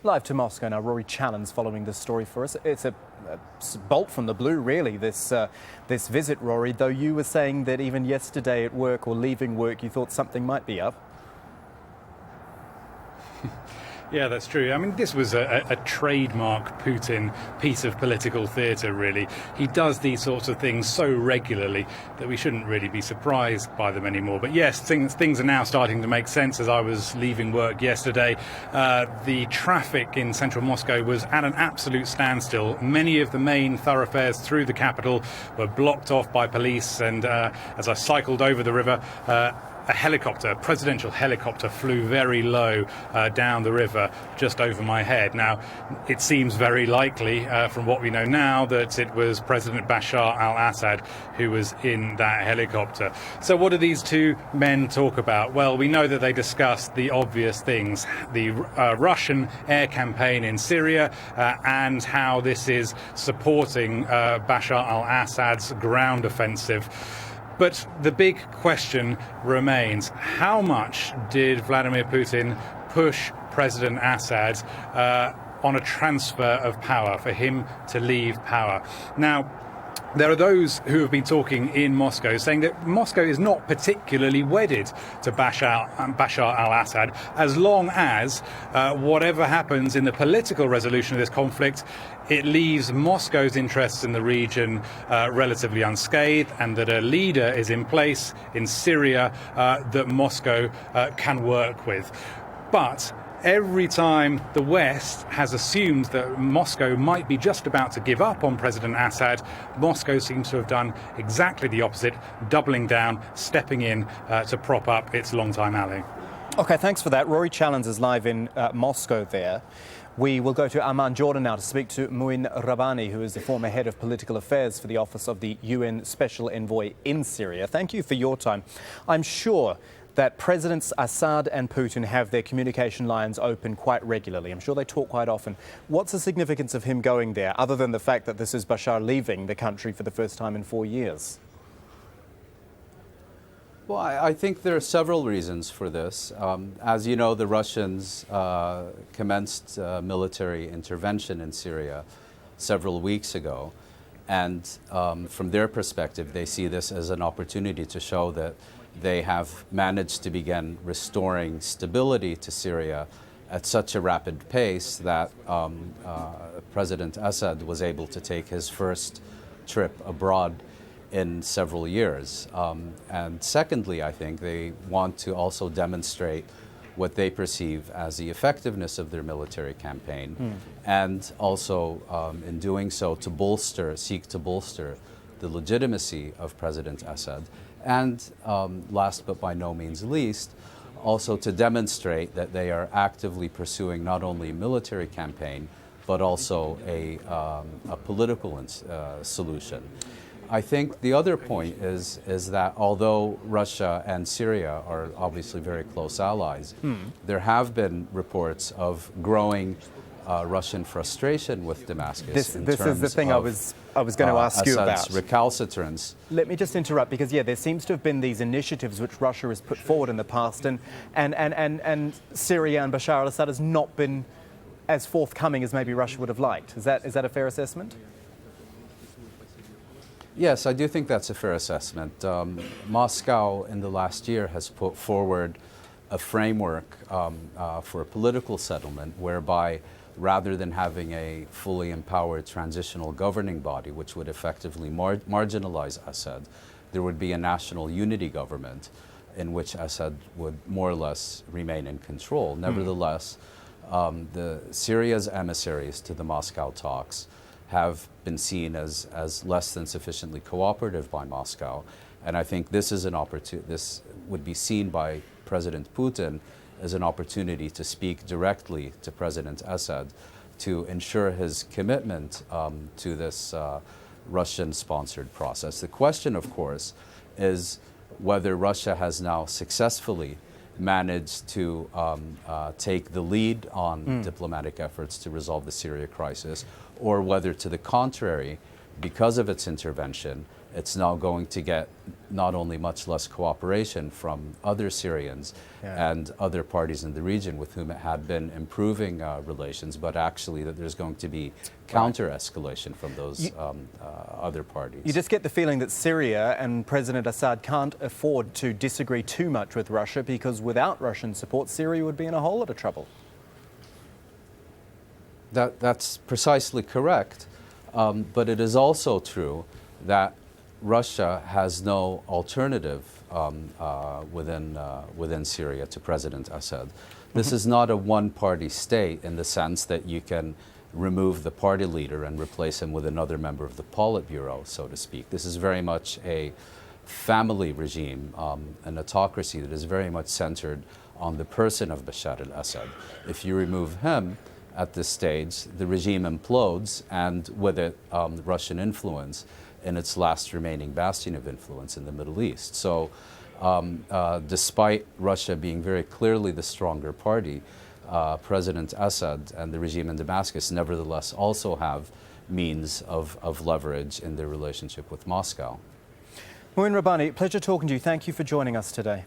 Live to Moscow now, Rory Challands following this story for us. It's a bolt from the blue, really, this visit, Rory, though you were saying that even yesterday at work or leaving work you thought something might be up. Yeah, that's true. I mean, this was a trademark Putin piece of political theatre, really. He does these sorts of things so regularly that we shouldn't really be surprised by them anymore. But yes, things are now starting to make sense. As I was leaving work yesterday, the traffic in central Moscow was at an absolute standstill. Many of the main thoroughfares through the capital were blocked off by police, and as I cycled over the river, a presidential helicopter, flew very low down the river just over my head. Now, it seems very likely, from what we know now, that it was President Bashar al-Assad who was in that helicopter. So what do these two men talk about? Well, we know that they discussed the obvious things, the Russian air campaign in Syria and how this is supporting Bashar al-Assad's ground offensive. But the big question remains, how much did Vladimir Putin push President Assad on a transfer of power, for him to leave power? Now, there are those who have been talking in Moscow saying that Moscow is not particularly wedded to Bashar al-Assad as long as whatever happens in the political resolution of this conflict, it leaves Moscow's interests in the region relatively unscathed, and that a leader is in place in Syria that Moscow can work with. But every time the West has assumed that Moscow might be just about to give up on President Assad, Moscow seems to have done exactly the opposite, doubling down, stepping in to prop up its longtime ally. OK, thanks for that. Rory Challands is live in Moscow there. We will go to Amman, Jordan now to speak to Mouin Rabbani, who is the former head of political affairs for the office of the UN Special Envoy in Syria. Thank you for your time. I'm sure that Presidents Assad and Putin have their communication lines open quite regularly. I'm sure they talk quite often. What's the significance of him going there, other than the fact that this is Bashar leaving the country for the first time in 4 years? Well, I think there are several reasons for this. As you know, the Russians commenced military intervention in Syria several weeks ago. And from their perspective, they see this as an opportunity to show that they have managed to begin restoring stability to Syria at such a rapid pace that President Assad was able to take his first trip abroad in several years. And secondly, I think they want to also demonstrate what they perceive as the effectiveness of their military campaign, and also in doing so to seek to bolster the legitimacy of President Assad. And last but by no means least, also to demonstrate that they are actively pursuing not only a military campaign, but also a political solution. I think the other point is that although Russia and Syria are obviously very close allies, there have been reports of growing Russian frustration with Damascus. This is the thing I was going to ask you about. Assad's recalcitrance. Let me just interrupt, because there seems to have been these initiatives which Russia has put forward in the past, and Syria and Bashar al-Assad has not been as forthcoming as maybe Russia would have liked. Is that a fair assessment? Yes, I do think that's a fair assessment. Moscow in the last year has put forward a framework for a political settlement whereby, rather than having a fully empowered transitional governing body which would effectively marginalize Assad, there would be a national unity government in which Assad would more or less remain in control. Nevertheless, Syria's emissaries to the Moscow talks have been seen as less than sufficiently cooperative by Moscow. And I think this is this would be seen by President Putin as an opportunity to speak directly to President Assad to ensure his commitment to this Russian-sponsored process. The question, of course, is whether Russia has now successfully managed to take the lead on diplomatic efforts to resolve the Syria crisis, or whether, to the contrary, because of its intervention, it's now going to get not only much less cooperation from other Syrians and other parties in the region with whom it had been improving relations, but actually that there's going to be counter-escalation from those other parties. You just get the feeling that Syria and President Assad can't afford to disagree too much with Russia, because without Russian support, Syria would be in a whole lot of trouble. That's precisely correct, but it is also true that Russia has no alternative within Syria to President Assad. This is not a one-party state in the sense that you can remove the party leader and replace him with another member of the Politburo, so to speak. This is very much a family regime, an autocracy that is very much centered on the person of Bashar al-Assad. If you remove him at this stage, the regime implodes, and with it, Russian influence in its last remaining bastion of influence in the Middle East. So despite Russia being very clearly the stronger party, President Assad and the regime in Damascus nevertheless also have means of leverage in their relationship with Moscow. Mouin Rabbani, pleasure talking to you. Thank you for joining us today.